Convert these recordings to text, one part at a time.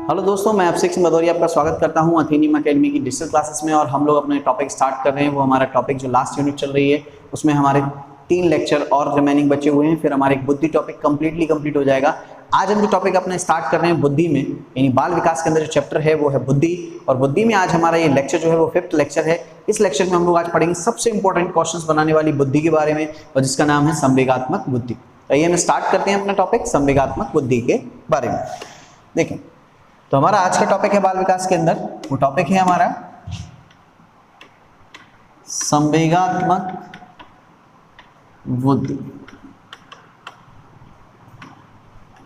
Hello दोस्तों, मैं अभिषेक सिंह भदौरिया आपका स्वागत करता हूं अथेनियम एकेडमी की डिजिटल क्लासेस में। और हम लोग अपने टॉपिक स्टार्ट कर रहे हैं। वो हमारा टॉपिक जो लास्ट यूनिट चल रही है उसमें हमारे 3 लेक्चर और रिमेनिंग बचे हुए हैं, फिर हमारे एक बुद्धि टॉपिक कंप्लीट हो जाएगा। आज हम जो टॉपिक अपना स्टार्ट कर रहे हैं बुद्धि में, यानी बाल विकास के अंदर जो चैप्टर है वो है बुद्धि। और बुद्धि में आज हमारा ये लेक्चर जो है वो 5th लेक्चर है। इस लेक्चर में हम लोग आज पढ़ेंगे सबसे इंपॉर्टेंट क्वेश्चंस बनाने वाली बुद्धि के बारे में, और जिसका नाम है संवेगात्मक बुद्धि। तो ये हम स्टार्ट करते हैं अपना टॉपिक संवेगात्मक बुद्धि के बारे में। देखें, तो हमारा आज का टॉपिक है बाल विकास के अंदर, वो टॉपिक है हमारा संवेगात्मक बुद्धि।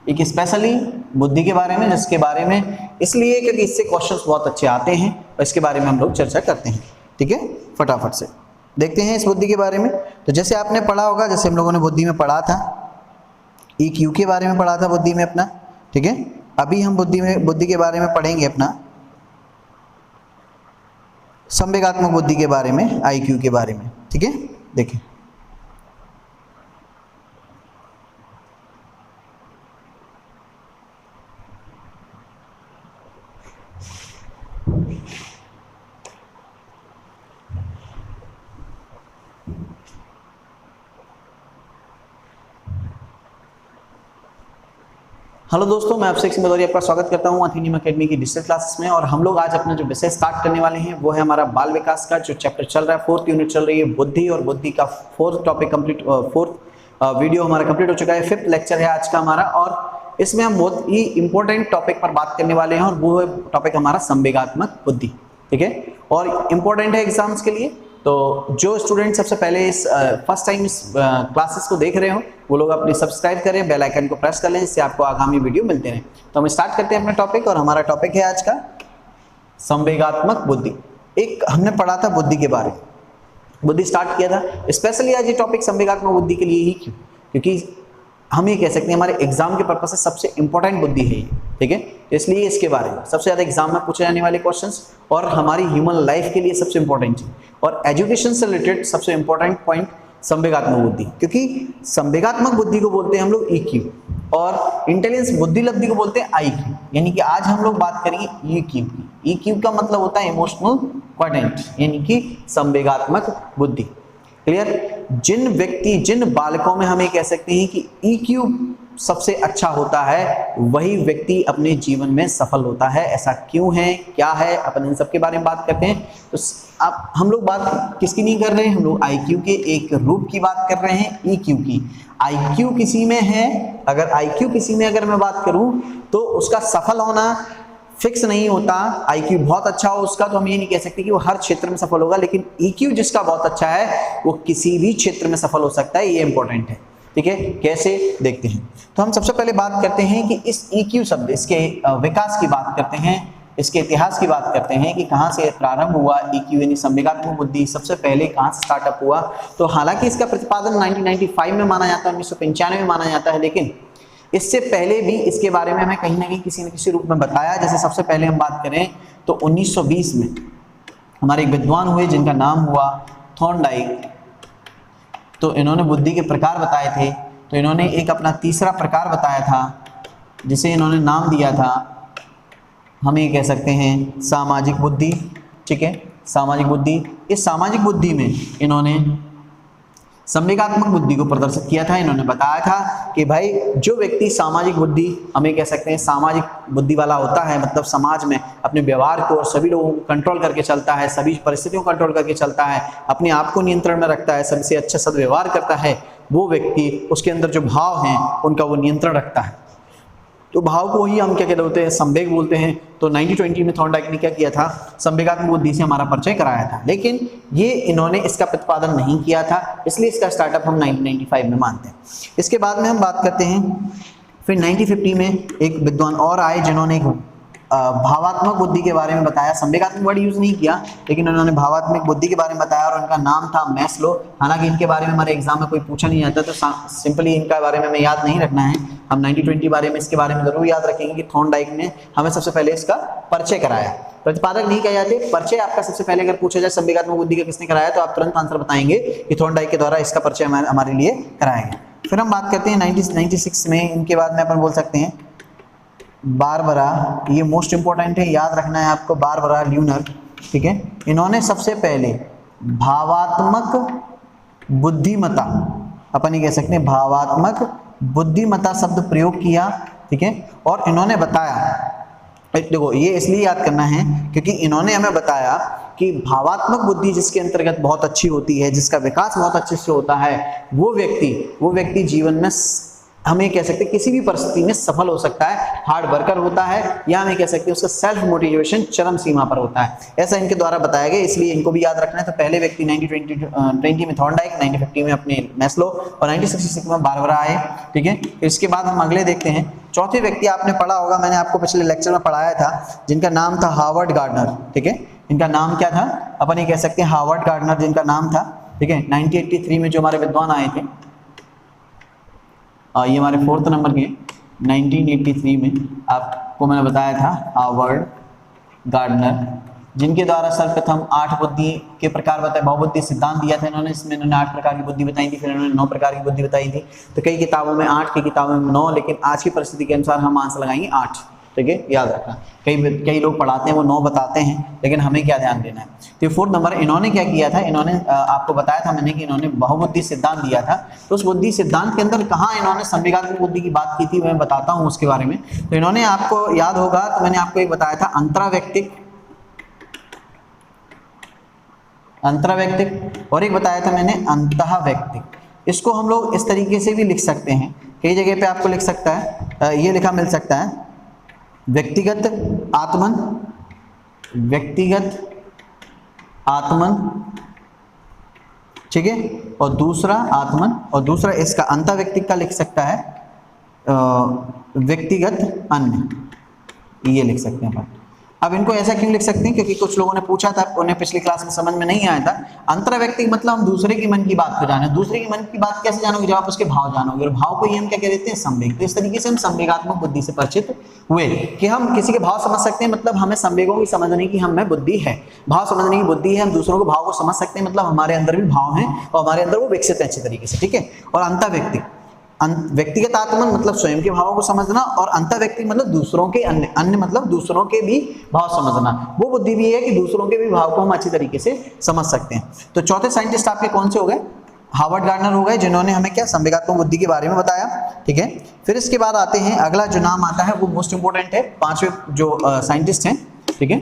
एक स्पेशली बुद्धि के बारे में, जिसके बारे में इसलिए क्योंकि इससे क्वेश्चंस बहुत अच्छे आते हैं और इसके बारे में हम लोग चर्चा करते हैं। ठीक है, फटाफट से देखते हैं इस बुद्धि के बारे में। तो जैसे आपने पढ़ा होगा, जैसे हम लोगों ने बुद्धि में पढ़ा था, EQ के बारे में पढ़ा था बुद्धि में अपना। ठीक है, अभी हम बुद्धि के बारे में पढ़ेंगे अपना संवेगात्मक बुद्धि के बारे में, IQ के बारे में। ठीक है, देखें हेलो दोस्तों, मैं अभिषेक सिंह भदौरिया आपका स्वागत करता हूं अथेनियम एकेडमी की डिजिटल क्लासेस में। और हम लोग आज अपना जो विषय स्टार्ट करने वाले हैं वो है हमारा बाल विकास का जो चैप्टर चल रहा है, 4th यूनिट चल रही है बुद्धि। और बुद्धि का 4th topic complete, 4th video हमारा कंप्लीट हो चुका है। 5th लेक्चर है आज का हमारा, और इसमें हम बहुत ही इंपॉर्टेंट टॉपिक पर बात करने वाले हैं, और वो है टॉपिक हमारा संवेगात्मक बुद्धि। ठीक है, और इम्पोर्टेंट है एग्जाम्स के लिए। तो जो स्टूडेंट सबसे पहले इस फर्स्ट टाइम इस क्लासेस को देख रहे हो, वो लोग अपनी सब्सक्राइब करें, बेल आइकन को प्रेस कर लें, जिससे आपको आगामी वीडियो मिलते रहें। तो हम स्टार्ट करते हैं अपना टॉपिक, और हमारा टॉपिक है आज का संवेगात्मक बुद्धि। एक हमने पढ़ा था बुद्धि के बारे में, बुद्धि स्टार्ट किया था। स्पेशली आज ये टॉपिक संवेगात्मक बुद्धि के लिए ही क्यों, क्योंकि हम ये कह सकते हैं हमारे एग्जाम के पर्पज से सबसे इंपॉर्टेंट बुद्धि है ये। ठीक है, इसलिए इसके बारे में सबसे ज्यादा एग्जाम में पूछे जाने वाले क्वेश्चंस, और हमारी ह्यूमन लाइफ के लिए सबसे इंपॉर्टेंट चीज, और एजुकेशन से रिलेटेड सबसे इंपॉर्टेंट पॉइंट संवेगात्मक बुद्धि। क्योंकि संवेगात्मक बुद्धि को बोलते हैं हम लोग EQ, और इंटेलिजेंस बुद्धि लब्धि को बोलते हैं IQ। यानी कि आज हम लोग बात करेंगे EQ की। EQ का मतलब होता है इमोशनल क्वाड्रेंट, यानी कि संवेगात्मक बुद्धि। क्लियर? जिन बालकों में हम ये कह सकते हैं कि EQ सबसे अच्छा होता है, वही व्यक्ति अपने जीवन में सफल होता है। ऐसा क्यों है, क्या है, अपन इन सब के बारे में बात करते हैं। तो आप हम लोग बात किसकी नहीं कर रहे हैं, हम लोग IQ के एक रूप की बात कर रहे हैं, EQ की। IQ किसी में है, अगर IQ किसी में अगर मैं बात करूं तो उसका सफल होना फिक्स नहीं होता। IQ बहुत अच्छा हो उसका, तो हम ये नहीं कह सकते कि वो हर क्षेत्र में सफल होगा, लेकिन EQ जिसका बहुत अच्छा है वो किसी भी क्षेत्र में सफल हो सकता है। ये इंपॉर्टेंट है। ठीक है, कैसे देखते हैं। तो हम सबसे पहले बात करते हैं कि इस EQ शब्द, इसके विकास की बात करते हैं, इसके इतिहास की बात करते हैं कि कहाँ से प्रारंभ हुआ। EQ यानी संवेगात्मक बुद्धि सबसे पहले कहाँ से स्टार्टअप हुआ। तो हालांकि इसका प्रतिपादन 1995 में माना जाता है, 1995 में माना जाता है, लेकिन इससे पहले भी इसके बारे में हमें कहीं ना कहीं किसी न किसी रूप में बताया। जैसे सबसे पहले हम बात करें तो 1920 में हमारे एक विद्वान हुए जिनका नाम हुआ थॉर्नडाइक। तो इन्होंने बुद्धि के प्रकार बताए थे। तो इन्होंने एक अपना तीसरा प्रकार बताया था, जिसे इन्होंने नाम दिया था, हम ये कह सकते हैं सामाजिक बुद्धि। ठीक है, सामाजिक बुद्धि। इस सामाजिक बुद्धि में इन्होंने संवेगात्मक बुद्धि को प्रदर्शित किया था। इन्होंने बताया था कि भाई जो व्यक्ति सामाजिक बुद्धि, हमें कह सकते हैं सामाजिक बुद्धि वाला होता है, मतलब समाज में अपने व्यवहार को और सभी लोगों को कंट्रोल करके चलता है, सभी परिस्थितियों को कंट्रोल करके चलता है, अपने आप को नियंत्रण में रखता है, सबसे अच्छा सद्व्यवहार करता है, वो व्यक्ति, उसके अंदर जो भाव हैं उनका वो नियंत्रण रखता है। तो भाव को ही हम क्या कहते होते हैं, संवेग बोलते हैं। तो 1920 में थॉर्नडाइक ने क्या किया था, संवेगात्मक बुद्धि से हमारा परिचय कराया था, लेकिन ये इन्होंने इसका प्रतिपादन नहीं किया था, इसलिए इसका स्टार्टअप हम 1995 में मानते हैं। इसके बाद में हम बात करते हैं, फिर 1950 में एक विद्वान और आए जिन्होंने एक भावात्मक बुद्धि के बारे में बताया। संवेगात्मक वर्ड यूज नहीं किया, लेकिन उन्होंने भावात्मक बुद्धि के बारे में बताया, और उनका नाम था मैस्लो। हालांकि इनके बारे में हमारे एग्जाम में कोई पूछा नहीं जाता, तो सिंपली इनका बारे में हमें याद नहीं रखना है। हम 1920 बारे में इसके बारे में जरूर याद रखेंगे कि थॉर्नडाइक ने हमें सबसे पहले इसका परिचय कराया। प्रतिपादक नहीं कह जाते, परिचय आपका सबसे पहले अगर पूछा जाए संवेगात्मक बुद्धि का किसने कराया, तो आप तुरंत आंसर बताएंगे कि थॉर्नडाइक के द्वारा इसका परिचय हमारे लिए कराया गया। फिर हम बात करते हैं 1996 में, इनके बाद में अपन बोल सकते हैं बारबरा, ये मोस्ट इंपॉर्टेंट है, याद रखना है आपको, बारबरा ल्यूनर, ठीक है। इन्होंने सबसे पहले भावात्मक बुद्धिमत्ता, अपन ये कह सकते हैं भावात्मक बुद्धिमत्ता शब्द प्रयोग किया, ठीक है। और इन्होंने बताया, देखो ये इसलिए याद करना है क्योंकि इन्होंने हमें बताया कि भावात्मक बुद्धि जिसके अंतर्गत बहुत अच्छी होती है, जिसका विकास बहुत अच्छे से होता है, वो व्यक्ति जीवन में, हम ये कह सकते हैं किसी भी परिस्थिति में सफल हो सकता है, हार्ड वर्कर होता है, या हम ये कह सकते हैं उसका सेल्फ मोटिवेशन चरम सीमा पर होता है, ऐसा इनके द्वारा बताया गया, इसलिए इनको भी याद रखना है। तो पहले व्यक्ति 1920 में थॉर्नडाइक, 1950 में अपने मैस्लो और 1966 में बारबरा आए, ठीक है। इसके बाद हम अगले देखते हैं। चौथे व्यक्ति आपने पढ़ा होगा, मैंने आपको पिछले लेक्चर में पढ़ाया था, जिनका नाम था हार्वर्ड गार्डनर, ठीक है। इनका नाम क्या था, अपन ये कह सकते हैं हार्वर्ड गार्डनर जिनका नाम था, ठीक है। 1983 में जो हमारे विद्वान आए थे, ये हमारे 4th नंबर के 1983 में आपको मैंने बताया था हार्वर्ड गार्डनर, जिनके द्वारा सर्वप्रथम 8 बुद्धि के प्रकार बताए, बहुबुद्धि सिद्धांत दिया था इन्होंने। इसमें इन्होंने 8 प्रकार की बुद्धि बताई थी, फिर इन्होंने 9 प्रकार की बुद्धि बताई थी। तो कई किताबों में 8, कई किताबों में 9, लेकिन आज की परिस्थिति के अनुसार हम आंसर लगाएंगे 8, ठीक है, याद रखना। कई लोग पढ़ाते हैं वो 9 बताते हैं, लेकिन हमें क्या ध्यान देना है। तो 4th नंबर इन्होंने क्या किया था, इन्होंने आपको बताया था मैंने कि इन्होंने बहुबुद्धि सिद्धांत दिया था। तो उस बुद्धि सिद्धांत के अंदर कहाँ इन्होंने संवेगात्मक बुद्धि की बात की थी, मैं बताता हूँ उसके बारे में। तो इन्होंने, आपको याद होगा, तो मैंने आपको एक बताया था अंतरावैयक्तिक और एक बताया था मैंने अंतःवैयक्तिक। इसको हम लोग इस तरीके से भी लिख सकते हैं, कई जगह पे आपको लिख सकता है, ये लिखा मिल सकता है, व्यक्तिगत आत्मन, ठीक है, और दूसरा आत्मन, और दूसरा इसका अंतःवैयक्तिक का लिख सकता है व्यक्तिगत अन्य, ये लिख सकते हैं। अब इनको ऐसा क्यों लिख सकते हैं, क्योंकि कुछ लोगों ने पूछा था, उन्हें पिछली क्लास में समझ में नहीं आया था। अंतर्वैयक्तिक मतलब हम दूसरे के मन की बात को जाने, दूसरे के मन की बात कैसे जानोगे, जब आप उसके भाव जानोगे, और भाव को ही हम क्या कह देते हैं, संवेग। तो इस तरीके से हम संवेगात्मक बुद्धि से परिचित हुए कि हम किसी के भाव समझ सकते हैं, मतलब हमें संवेगों की समझने की हमें बुद्धि है, भाव समझने की बुद्धि है, हम दूसरों को भाव को समझ सकते हैं, मतलब हमारे अंदर भी भाव है और हमारे अंदर वो विकसित है अच्छी तरीके से, ठीक है। और अंतःवैयक्तिक, व्यक्तिगत आत्मन मतलब स्वयं के भावों को समझना, और अंतःवैयक्तिक मतलब दूसरों के, अन्य मतलब दूसरों के भी भाव समझना। वो बुद्धि भी है कि दूसरों के भी भाव को हम अच्छी तरीके से समझ सकते हैं। तो चौथे साइंटिस्ट आपके कौन से हो गए, हार्वर्ड गार्डनर हो गए, जिन्होंने हमें क्या, संवेगात्मक बुद्धि के बारे में बताया, ठीक है। फिर इसके बाद आते हैं, अगला जो नाम आता है वो मोस्ट इंपोर्टेंट है, 5वें जो साइंटिस्ट हैं, ठीक है,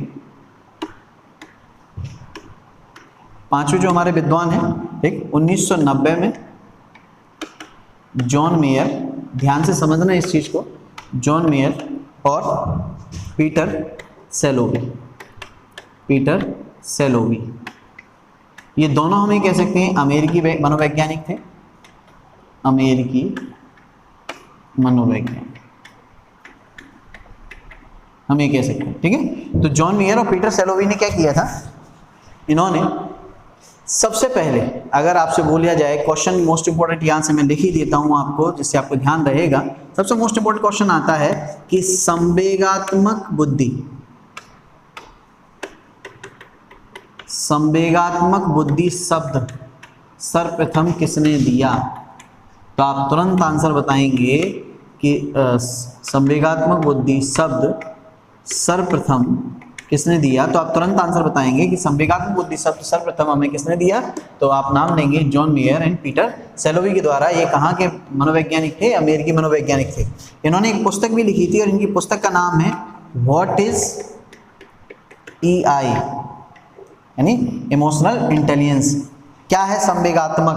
5वें जो हमारे विद्वान हैं, ठीक, 1990 में जॉन मेयर, ध्यान से समझना इस चीज को, जॉन मेयर और पीटर सेलोवी, ये दोनों हम ये कह सकते हैं अमेरिकी मनोवैज्ञानिक थे, अमेरिकी मनोवैज्ञानिक हम ये कह सकते हैं, ठीक है। तो जॉन मेयर और पीटर सेलोवी ने क्या किया था, इन्होंने सबसे पहले, अगर आपसे बोला जाए क्वेश्चन मोस्ट इंपोर्टेंट, यहां से मैं लिख ही देता हूं आपको जिससे आपको ध्यान रहेगा। सबसे मोस्ट इंपोर्टेंट क्वेश्चन आता है कि संवेगात्मक बुद्धि शब्द सर्वप्रथम किसने दिया, तो आप तुरंत आंसर बताएंगे कि संवेगात्मक बुद्धि शब्द सर्वप्रथम किसने दिया, तो आप तुरंत आंसर बताएंगे कि संवेगात्मक बुद्धि शब्द सर्वप्रथम हमें किसने दिया, तो आप नाम लेंगे जॉन मेयर एंड पीटर सेलोवी के द्वारा। ये कहाँ के मनोवैज्ञानिक थे, अमेरिकी मनोवैज्ञानिक थे। इन्होंने एक पुस्तक भी लिखी थी और इनकी पुस्तक का नाम है व्हाट इज EI, यानी इमोशनल इंटेलिजेंस, क्या है संवेगात्मक,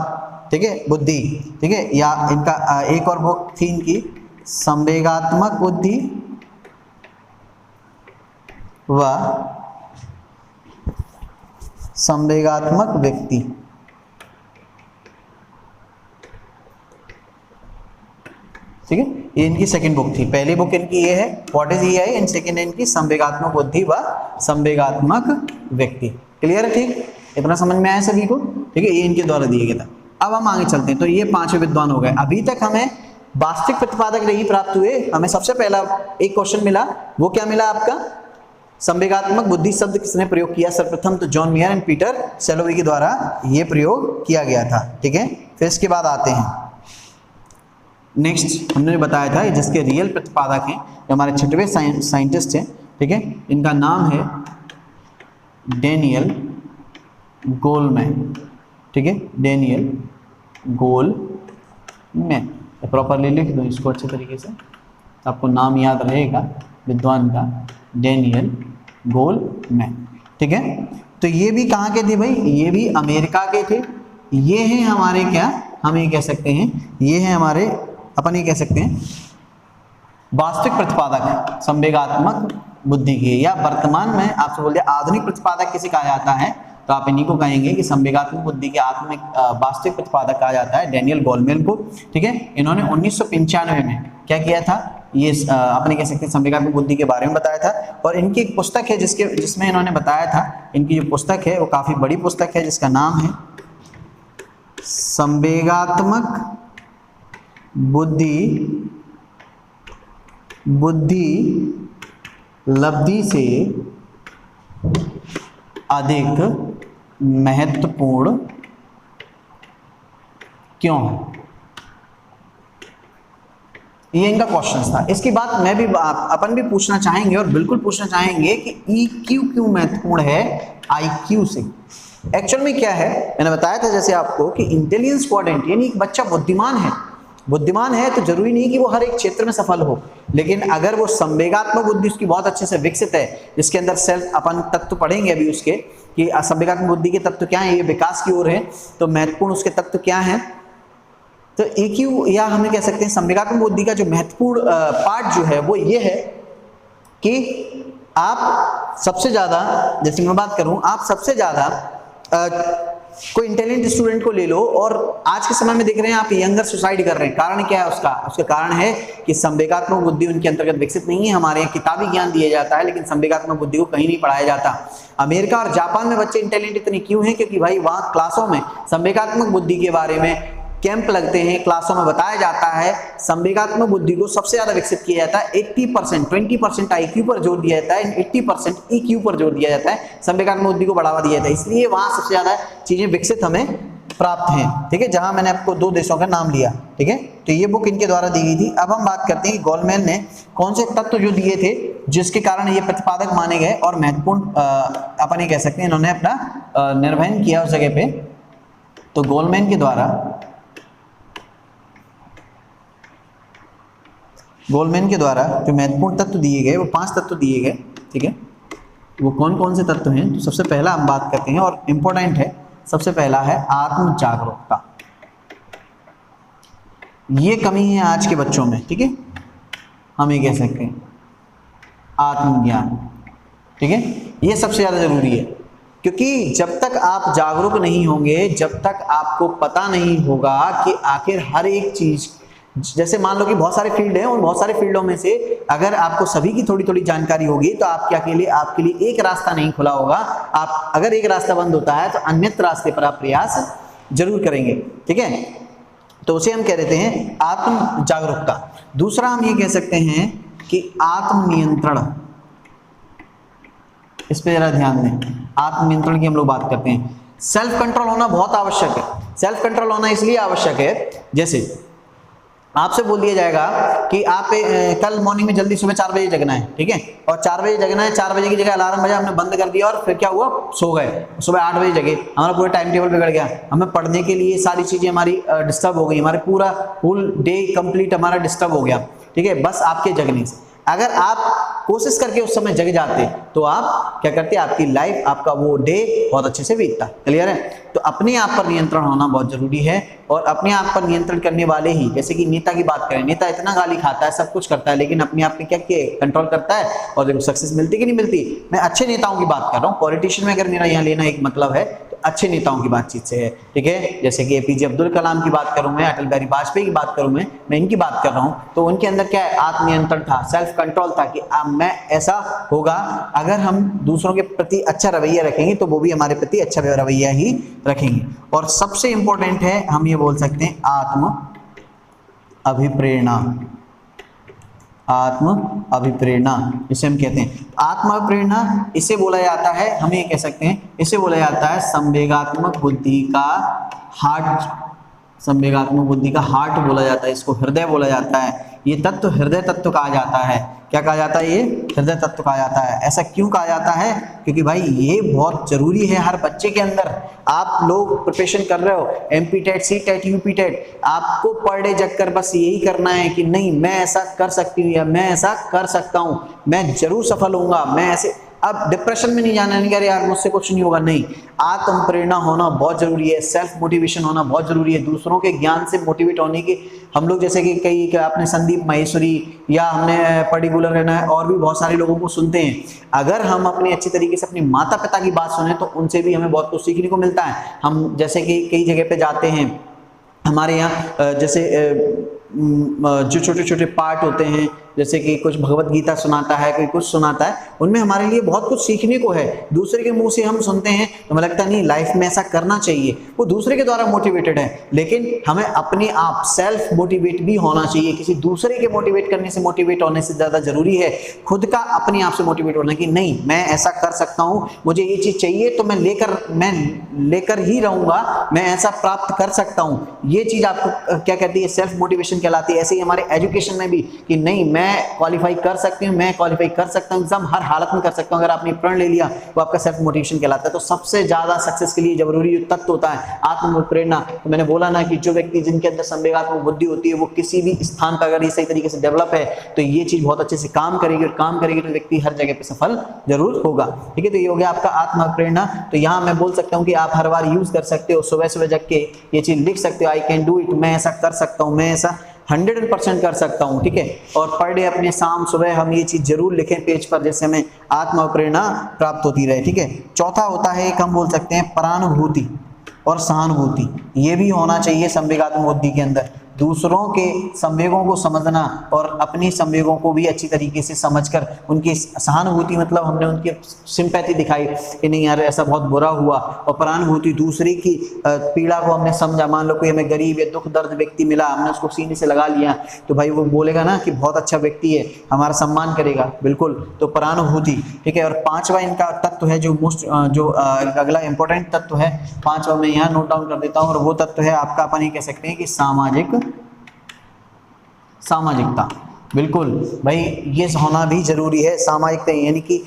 ठीक है, बुद्धि, ठीक है। या इनका एक और बुक थी इनकी, संवेगात्मक बुद्धि व संवेगात्मक व्यक्ति, ठीक है। ये इनकी सेकंड बुक थी, पहली बुक इनकी ये है what is EI and second इनकी संवेगात्मक बुद्धि व संवेगात्मक व्यक्ति। क्लियर है, ठीक, इतना समझ में आया सभी को, ठीक है। ये इनके द्वारा दिया गया था। अब हम आगे चलते हैं। तो ये 5वें विद्वान हो गए। अभी तक हमें वास्तविक प्रतिपादक नहीं प्राप्त हुए। हमें सबसे पहला एक क्वेश्चन मिला, वो क्या मिला आपका, संवेगात्मक बुद्धि शब्द किसने प्रयोग किया सर्वप्रथम, तो जॉन मेयर एंड पीटर सेलोवी के द्वारा ये प्रयोग किया गया था, ठीक है। फिर इसके बाद आते हैं, नेक्स्ट हमने बताया था जिसके रियल प्रतिपादक हैं, जो हमारे 6वें साइंटिस्ट हैं, ठीक है, इनका नाम है डेनियल गोलमैन, ठीक है, डेनियल गोलमैन। प्रॉपरली लिख दो इसको अच्छे तरीके से, आपको नाम याद रहेगा विद्वान का, डेनियल गोलमैन, ठीक है। तो ये भी कहाँ के थे भाई, ये भी अमेरिका के थे। ये हैं हमारे क्या, हम ये कह सकते हैं, ये हैं हमारे, अपन ये कह सकते हैं वास्तविक प्रतिपादक संवेगात्मक बुद्धि के, या वर्तमान में आपसे बोल दिया आधुनिक प्रतिपादक किसे कहा जाता है, तो आप इन्हीं को कहेंगे कि संवेगात्मक बुद्धि के आत्मिक वास्तविक प्रतिपादक कहा जाता है डेनियल गोलमैन को, ठीक है। इन्होंने 1995 में क्या किया था, ये अपने कह सकते हैं संवेगात्मक बुद्धि के बारे में बताया था। और इनकी एक पुस्तक है जिसमें इन्होंने बताया था, इनकी जो पुस्तक है वो काफ़ी बड़ी पुस्तक है, जिसका नाम है संवेगात्मक बुद्धि लब्धि से अधिक महत्वपूर्ण क्यों है, ये इनका क्वेश्चन था। इसकी बात मैं भी अपन भी पूछना चाहेंगे, और बिल्कुल पूछना चाहेंगे कि EQ क्यों महत्वपूर्ण है IQ से। एक्चुअल में क्या है, मैंने बताया था जैसे आपको कि इंटेलिजेंस क्वाड्रेंट, यानी एक बच्चा बुद्धिमान है तो जरूरी नहीं कि वो हर एक क्षेत्र में सफल हो, लेकिन अगर वो संवेगात्मक बुद्धि उसकी बहुत अच्छे से विकसित है, जिसके अंदर सेल्फ, अपन तत्व पढ़ेंगे अभी उसके कि संवेगात्मक बुद्धि के तत्व क्या है, ये विकास की ओर है, तो महत्वपूर्ण उसके तत्व क्या है। तो EQ, या हमें कह सकते हैं संवेगात्मक बुद्धि का जो महत्वपूर्ण पार्ट जो है वो ये है कि आप सबसे ज़्यादा, जैसे मैं बात करूं, आप सबसे ज़्यादा कोई इंटेलिजेंट स्टूडेंट को ले लो, और आज के समय में देख रहे हैं आप यंगर सुसाइड कर रहे हैं। कारण क्या है उसका कारण है कि संवेगात्मक बुद्धि उनके अंतर्गत विकसित नहीं है। हमारे यहाँ किताबी ज्ञान दिया जाता है, लेकिन संवेगात्मक बुद्धि को कहीं नहीं पढ़ाया जाता। अमेरिका और जापान में बच्चे इंटेलिजेंट इतने क्यों हैं, क्योंकि भाई वहाँ क्लासों में संवेगात्मक बुद्धि के बारे में कैंप लगते हैं, क्लासों में बताया जाता है। संवेगात्मक बुद्धि को सबसे ज्यादा विकसित किया जाता है। 80%, 20% IQ पर जोर दिया जाता है, 80% EQ पर जोर दिया जाता है, संवेगात्मक बुद्धि को बढ़ावा दिया जाता है। इसलिए वहां सबसे ज्यादा चीजें विकसित हमें प्राप्त हैं, ठीक है। जहां मैंने आपको 2 देशों का नाम लिया, ठीक है। तो ये बुक इनके द्वारा दी गई थी। अब हम बात करते हैं कि गोलमैन ने कौन से तत्व जो दिए थे जिसके कारण ये प्रतिपादक माने गए और महत्वपूर्ण, अपन ये कह सकते हैं इन्होंने अपना निर्वहन किया उस जगह पे। तो गोलमैन के द्वारा जो महत्वपूर्ण तत्व दिए गए वो 5 तत्व दिए गए, ठीक है। वो कौन कौन से तत्व हैं, तो सबसे पहला हम बात करते हैं और इम्पोर्टेंट है, सबसे पहला है आत्म जागरूकता। ये कमी है आज के बच्चों में, ठीक है, हम ये कह सकते हैं आत्मज्ञान, ठीक है। ये सबसे ज़्यादा जरूरी है, क्योंकि जब तक आप जागरूक नहीं होंगे, जब तक आपको पता नहीं होगा कि आखिर हर एक चीज़, जैसे मान लो कि बहुत सारे फील्ड हैं, उन बहुत सारे फील्डों में से अगर आपको सभी की थोड़ी थोड़ी जानकारी होगी तो आपके लिए एक रास्ता नहीं खुला होगा। आप अगर एक रास्ता बंद होता है तो अन्यत्र रास्ते पर आप प्रयास जरूर करेंगे, ठीक है। तो उसे हम कह देते हैं आत्म जागरूकता। दूसरा हम ये कह सकते हैं कि आत्मनियंत्रण। इस पे जरा ध्यान दें, आत्मनियंत्रण की हम लोग बात करते हैं। सेल्फ कंट्रोल होना बहुत आवश्यक है। सेल्फ कंट्रोल होना इसलिए आवश्यक है, जैसे आपसे बोल दिया जाएगा कि आप कल मॉर्निंग में जल्दी सुबह 4 बजे जगना है, ठीक है, और 4 बजे जगना है, 4 बजे की जगह अलार्म बजा, हमने बंद कर दिया और फिर क्या हुआ, सो गए, सुबह 8 बजे जगे, हमारा पूरा टाइम टेबल बिगड़ गया, हमें पढ़ने के लिए सारी चीज़ें हमारी डिस्टर्ब हो गई, हमारे पूरा फुल डे कंप्लीट हमारा डिस्टर्ब हो गया, ठीक है, बस आपके जगने से। अगर आप कोशिश करके उस समय जग जाते तो आप क्या करते, आपकी लाइफ, आपका वो डे बहुत अच्छे से बीतता। क्लियर है। तो अपने आप पर नियंत्रण होना बहुत जरूरी है, और अपने आप पर नियंत्रण करने वाले ही, जैसे कि नेता की बात करें, नेता इतना गाली खाता है, सब कुछ करता है, लेकिन अपने आप पे क्या कंट्रोल करता है और देखो सक्सेस मिलती कि नहीं मिलती। मैं अच्छे नेताओं की बात कर रहा हूँ, पॉलिटिशियन में अगर मेरा यहाँ लेना एक मतलब है तो अच्छे नेताओं की बातचीत से है, ठीक है। जैसे कि APJ अब्दुल कलाम की बात करूं मैं, अटल बिहारी वाजपेयी की बात करूं मैं इनकी बात कर रहा हूं, तो उनके अंदर क्या है, आत्मनियंत्रण था, सेल्फ कंट्रोल था कि मैं ऐसा होगा, अगर हम दूसरों के प्रति अच्छा रवैया रखेंगे तो वो भी हमारे प्रति अच्छा रवैया ही रखेंगे। और सबसे इंपॉर्टेंट है, हम ये बोल सकते हैं आत्म अभिप्रेरणा। आत्म अभिप्रेरणा इसे हम कहते हैं। आत्म अभिप्रेरणा इसे बोला जाता है, हम ये कह सकते हैं इसे बोला जाता है संवेगात्मक बुद्धि का हार्ट संवेगात्मक बुद्धि का हार्ट बोला जाता है, इसको हृदय बोला जाता है। ये तत्व हृदय तत्व कहा जाता है। क्या कहा जाता है? ये हृदय तत्व कहा जाता है। ऐसा क्यों कहा जाता है? क्योंकि भाई ये बहुत जरूरी है हर बच्चे के अंदर। आप लोग प्रिपरेशन कर रहे हो MP TET, C TET, UP TET, आपको पर डे जगकर बस यही करना है कि नहीं मैं ऐसा कर सकती हूँ या मैं ऐसा कर सकता हूँ, मैं जरूर सफल होऊंगा, मैं ऐसे। अब डिप्रेशन में नहीं जाना, नहीं कह रहे यार मुझसे कुछ नहीं होगा, नहीं। आत्म प्रेरणा होना बहुत जरूरी है, सेल्फ मोटिवेशन होना बहुत जरूरी है, दूसरों के ज्ञान से मोटिवेट होने की। हम लोग जैसे कि कई आपने संदीप माहेश्वरी या हमने पर्टिकुलर रहना है और भी बहुत सारे लोगों को सुनते हैं। अगर हम अपने अच्छी तरीके से अपने माता पिता की बात सुने तो उनसे भी हमें बहुत कुछ सीखने को मिलता है। हम जैसे कि कई जगह पे जाते हैं, हमारे यहाँ जैसे जो छोटे छोटे पार्ट होते हैं, जैसे कि कुछ भगवत गीता सुनाता है, कोई कुछ सुनाता है, उनमें हमारे लिए बहुत कुछ सीखने को है। दूसरे के मुंह से हम सुनते हैं तो हमें लगता नहीं लाइफ में ऐसा करना चाहिए, वो दूसरे के द्वारा मोटिवेटेड है, लेकिन हमें अपने आप सेल्फ मोटिवेट भी होना चाहिए। किसी दूसरे के मोटिवेट करने से, मोटिवेट होने से ज़्यादा जरूरी है खुद का अपने आप से मोटिवेट होना कि नहीं मैं ऐसा कर सकता हूँ, मुझे ये चीज़ चाहिए तो मैं लेकर ही रहूँगा, मैं ऐसा प्राप्त कर सकता हूँ। ये चीज़ आपको क्या कहती है? सेल्फ मोटिवेशन कहलाती है। ऐसे ही हमारे एजुकेशन में भी कि नहीं मैं क्वालिफाई कर सकती हूँ, मैं क्वालिफाई कर सकता हूँ, एग्जाम हर हालत में कर सकता हूँ। अगर आपने प्रण ले लिया वो आपका सेल्फ मोटिवेशन कहलाता है। तो सबसे ज्यादा सक्सेस के लिए जरूरी तत्व होता है आत्म प्रेरणा। तो मैंने बोला ना कि जो व्यक्ति जिनके अंदर संवेगात्मक बुद्धि होती है वो किसी भी स्थान पर अगर ये सही तरीके से डेवलप है तो ये चीज बहुत अच्छे से काम करेगी, और काम करेगी तो व्यक्ति हर जगह पे सफल जरूर होगा। ठीक है, तो ये हो गया आपका आत्म प्रेरणा। तो यहाँ मैं बोल सकता हूँ कि आप हर बार यूज कर सकते हो, सुबह सुबह जग के ये चीज लिख सकते हो, आई कैन डू इट, मैं ऐसा कर सकता हूँ, मैं ऐसा 100% कर सकता हूँ। ठीक है, और पर डे अपने शाम सुबह हम ये चीज जरूर लिखें पेज पर, जैसे हमें आत्म प्रेरणा प्राप्त होती रहे। ठीक है, चौथा होता है एक हम बोल सकते हैं परानुभूति और सहानुभूति। ये भी होना चाहिए संवेगात्मक बुद्धि के अंदर। दूसरों के संवेगों को समझना और अपनी संवेगों को भी अच्छी तरीके से समझकर उनकी सहानुभूति, मतलब हमने उनकी सिंपैथी दिखाई कि नहीं यार ऐसा बहुत बुरा हुआ, और परानुभूति दूसरे की पीड़ा को हमने समझा। मान लो कोई हमें गरीब या दुख दर्द व्यक्ति मिला, हमने उसको सीने से लगा लिया, तो भाई वो बोलेगा ना कि बहुत अच्छा व्यक्ति है, हमारा सम्मान करेगा, बिल्कुल। तो परानुभूति। ठीक है, और पांचवा इनका तत्व है जो अगला इंपॉर्टेंट तत्व है, पांचवा मैं यहाँ नोट डाउन कर देता हूँ, और वो तत्व है आपका, अपन ये कह सकते हैं कि सामाजिकता। बिल्कुल भाई ये होना भी जरूरी है। सामाजिकता यानी कि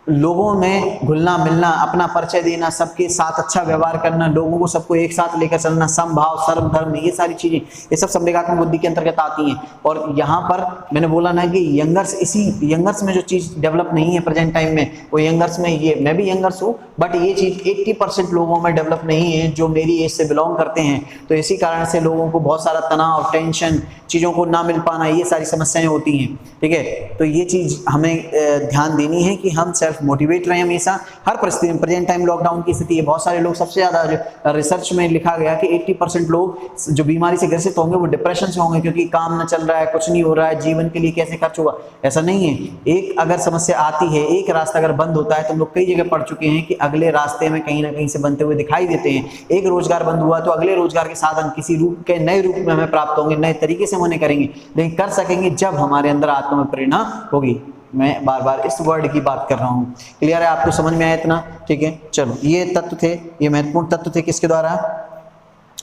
लोगों में घुलना मिलना, अपना परिचय देना, सबके साथ अच्छा व्यवहार करना, लोगों को सबको एक साथ लेकर चलना, समभाव, सर्वधर्म, ये सारी चीजें ये सब संवेगात्मक बुद्धि के अंतर्गत आती हैं। और यहाँ पर मैंने बोला ना कि यंगर्स में जो चीज डेवलप नहीं है प्रेजेंट टाइम में, वो यंगर्स में, ये मैं भी यंगर्स हूँ, बट ये चीज 80% लोगों में डेवलप नहीं है जो मेरी एज से बिलोंग करते हैं। तो इसी कारण से लोगों को बहुत सारा तनाव, टेंशन, चीजों को ना मिल पाना, ये सारी समस्याएं होती हैं। ठीक है, तो ये चीज हमें ध्यान देनी है कि हम सेल्फ मोटिवेट रहे हमेशा हर परिस्थिति में। प्रेजेंट टाइम लॉकडाउन की स्थिति है, बहुत सारे लोग, सबसे ज्यादा जो रिसर्च में लिखा गया कि 80% लोग जो बीमारी से ग्रसित होंगे वो डिप्रेशन से होंगे, क्योंकि काम न चल रहा है, कुछ नहीं हो रहा है, जीवन के लिए कैसे खर्च होगा। ऐसा नहीं है, एक अगर समस्या आती है, एक रास्ता अगर बंद होता है, तो हम लोग कई जगह पढ़ चुके हैं कि अगले रास्ते में कहीं ना कहीं से बनते हुए दिखाई देते हैं। एक रोजगार बंद हुआ तो अगले रोजगार के साधन किसी रूप के नए रूप में हमें प्राप्त होंगे, नए तरीके से होने करेंगे, लेकिन कर सकेंगे जब हमारे अंदर आत्म प्रेरणा होगी। मैं बार बार इस वर्ड की बात कर रहा हूँ, क्लियर है? आपको समझ में आया इतना? ठीक है, चलो ये तत्व थे, ये महत्वपूर्ण तत्व थे किसके द्वारा?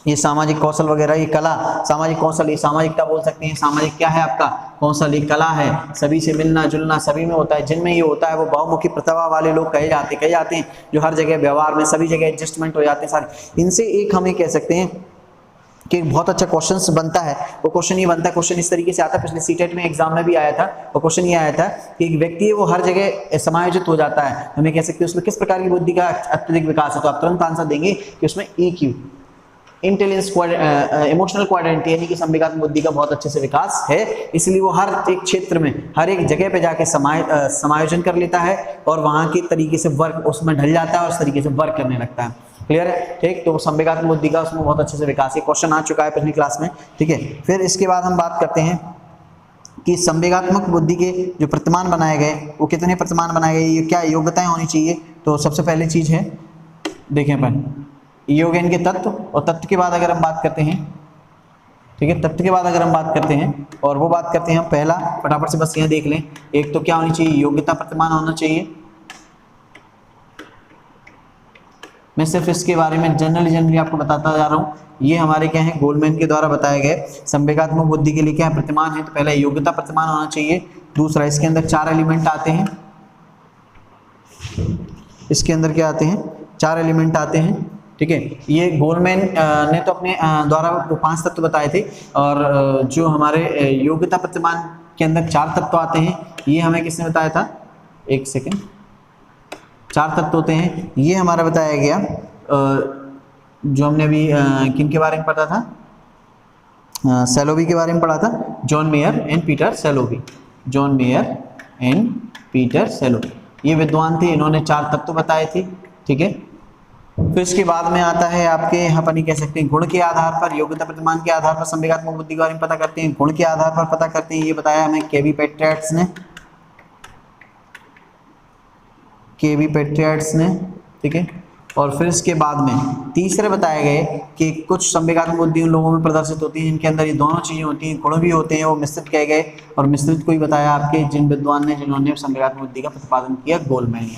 ये सामाजिक कौशल वगैरह, ये कला, सामाजिक कौशल, ये सामाजिकता बोल सकते हैं। सामाजिक क्या है आपका? कौशल, ये कला है, सभी से मिलना जुलना सभी में होता है। जिनमें ये होता है वो बहुमुखी प्रतिभा वाले लोग कहे जाते हैं, जो हर जगह व्यवहार में सभी जगह एडजस्टमेंट हो जाते हैं सारे। इनसे एक हमें कह सकते हैं कि बहुत अच्छा क्वेश्चन बनता है। वो क्वेश्चन ये बनता है, क्वेश्चन इस तरीके से आता है, पिछले सीटेट में एग्जाम में भी आया था, वो क्वेश्चन ये आया था कि एक व्यक्ति है वो हर जगह समायोजित हो जाता है, हमें कह सकते हैं उसमें किस प्रकार की बुद्धि का अत्यधिक विकास है। तो आप तुरंत आंसर देंगे कि उसमें EQ, इंटेलिजेंस इमोशनल क्वाड्रेंट, यानी कि संवेगात्मक बुद्धि का बहुत अच्छे से विकास है। इसलिए वो हर एक क्षेत्र में, हर एक जगह पे जाके समायोजन कर लेता है और वहाँ के तरीके से वर्क उसमें ढल जाता है और उस तरीके से वर्क करने लगता है। क्लियर है? ठीक, तो संवेगात्मक बुद्धि का उसमें बहुत अच्छे से विकास है। क्वेश्चन आ चुका है पिछली क्लास में। ठीक है, फिर इसके बाद हम बात करते हैं कि संवेगात्मक बुद्धि के जो प्रतिमान बनाए गए, वो कितने प्रतिमान बनाए गए, ये क्या योग्यताएं होनी चाहिए। तो सबसे पहली चीज है, देखें अपन, ये हो गए इनके तत्व, और तत्व के बाद अगर हम बात करते हैं, ठीक है, तत्व के बाद अगर हम बात करते हैं और वो बात करते हैं, पहला फटाफट से बस यहाँ देख लें, एक तो क्या होनी चाहिए, योग्यता प्रतिमान होना चाहिए। मैं सिर्फ इसके बारे में जनरली आपको बताता जा रहा हूँ। ये हमारे क्या है, गोल्डमैन के द्वारा बताए गए संवेगात्मक बुद्धि के लिए क्या है, प्रतिमान है। तो पहले योग्यता प्रतिमान होना चाहिए। दूसरा, इसके अंदर 4 एलिमेंट आते हैं। इसके अंदर क्या आते हैं, 4 एलिमेंट आते हैं, ठीक है। ये गोल्डमैन ने तो अपने द्वारा 5 तत्व बताए थे, और जो हमारे योग्यता प्रतिमान के अंदर 4 तत्व आते हैं, ये हमें किसने बताया था, एक सेकेंड, 4 तत्व होते हैं। ये हमारा बताया गया जो हमने अभी किन के बारे में पढ़ा था, सैलोवी के बारे में पढ़ा था, John Mayer and Peter Salovey. John Mayer and Peter Salovey ये विद्वान थे, इन्होंने 4 तत्व बताए थे, ठीक है। फिर इसके बाद में आता है आपके यहाँ पर नहीं कह सकते, गुण के आधार पर, योग्यता प्रतिमान के आधार पर संवेगात्मक बुद्धि के बारे में पता करते हैं, गुण के आधार पर पता करते हैं। ये बताया हमें केवी पेट्रियट्स ने, ठीक है। और फिर इसके बाद में तीसरे बताए गए कि कुछ संवेगात्मक बुद्धि उन लोगों में प्रदर्शित होती है जिनके अंदर ये दोनों चीजें होती हैं, गुण भी होते हैं, वो मिश्रित कहे गए। और मिश्रित को ही बताया आपके जिन विद्वान ने, जिन्होंने संवेगात्मक बुद्धि का प्रतिपादन किया, गोल्डमैन ने,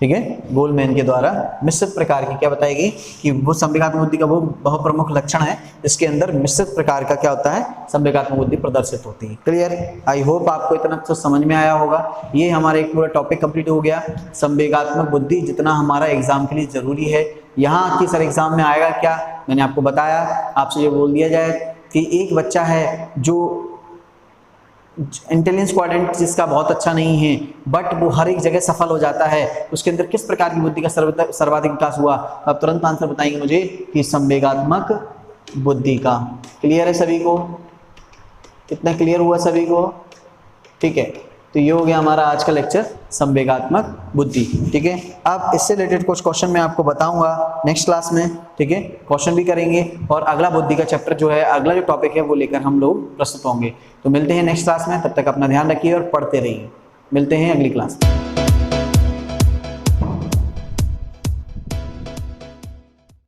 ठीक है। गोल्डमैन के द्वारा मिश्रित प्रकार की क्या बताएगी कि वो संवेगात्मक बुद्धि का वो बहुत प्रमुख लक्षण है, इसके अंदर मिश्रित प्रकार का क्या होता है, संवेगात्मक बुद्धि प्रदर्शित होती है। क्लियर? आई होप आपको इतना तो समझ में आया होगा। ये हमारा एक पूरा टॉपिक कंप्लीट हो गया, संवेगात्मक बुद्धि, जितना हमारा एग्जाम के लिए जरूरी है। यहाँ की सर एग्जाम में आएगा क्या, मैंने आपको बताया। आपसे ये बोल दिया जाए कि एक बच्चा है जो इंटेलिजेंस क्वाड्रेंट जिसका बहुत अच्छा नहीं है, बट वो हर एक जगह सफल हो जाता है, उसके अंदर किस प्रकार की बुद्धि का सर्वाधिक विकास हुआ, आप तुरंत आंसर बताएंगे मुझे कि संवेगात्मक बुद्धि का। क्लियर है सभी को? कितना क्लियर हुआ सभी को? ठीक है, तो ये हो गया हमारा आज का लेक्चर, संवेगात्मक बुद्धि, ठीक है। अब इससे रिलेटेड कुछ क्वेश्चन मैं आपको बताऊंगा नेक्स्ट क्लास में, ठीक है। क्वेश्चन भी करेंगे और अगला बुद्धि का चैप्टर जो है, अगला जो टॉपिक है वो लेकर हम लोग प्रस्तुत होंगे। तो मिलते हैं नेक्स्ट क्लास में, तब तक अपना ध्यान रखिए और पढ़ते रहिए। मिलते हैं अगली क्लास में।